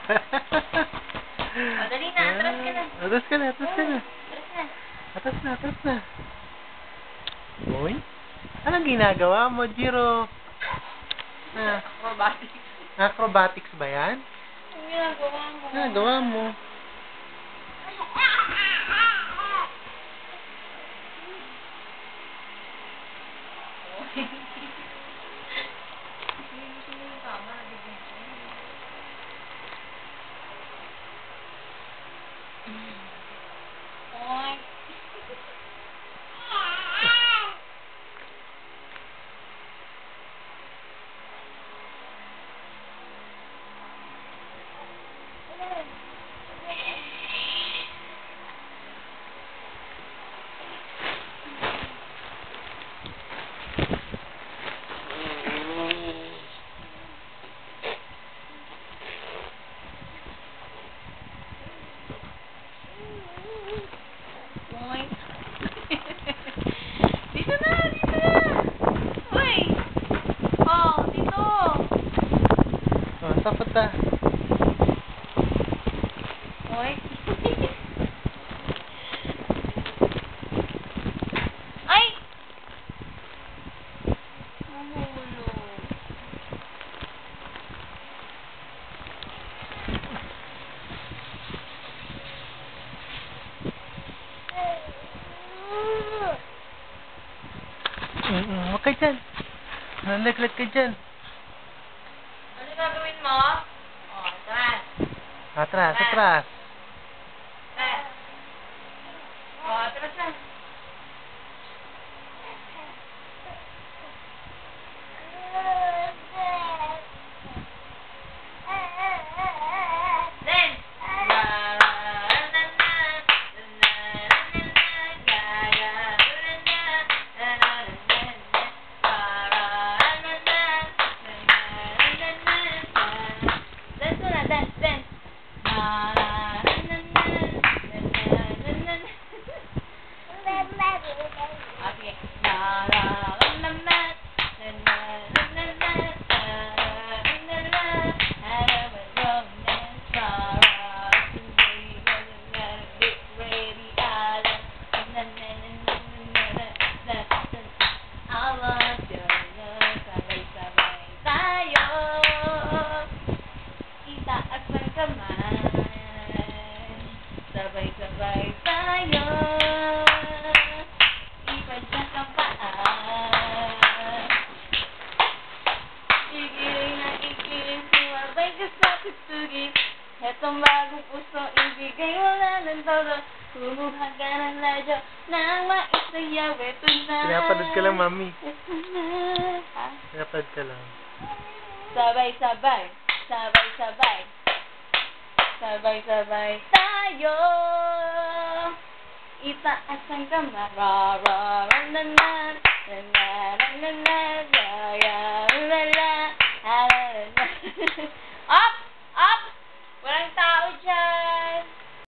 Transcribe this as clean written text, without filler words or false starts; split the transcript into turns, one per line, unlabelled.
O, dali na. Atras ka na.
Atras ka na, atras ka na.
Atras na.
Atras na, atras na. Uy? Anong ginagawa mo, Jiro?
Acrobatics.
Acrobatics ba yan?
Ang ginagawa mo.
Ginagawa mo.
Oy. Oy. Dito na, dito na. Uy. Oh, dito.
Oh, takot na.
Oy. Ay! Mahulog.
Huwag ka dyan. Nalaglag ka dyan.
Ano gagawin mo? Oh, atras.
Atras, atras.
Atras. Oh, atras na. Then. Sabay-sabay tayo, ipadyak ang paa. Igiling na igiling, sumabay ka sa tutugin. Etong bagong puso, ibigay wala ng todo. Kumuha ka ng radyo, nang maisayaw, eto na.
Pinapanood ka lang, mami.
Eto na. Ha?
Pinapanood ka lang.
Sabay-sabay, sabay-sabay. Sabay-sabay tayo, itaas ang kamay, ra-ra-ra-na-na, na-na-na-na-na, ra-ra-ra-ra, ra-ra-ra-ra. Up! Up! Walang tao dyan!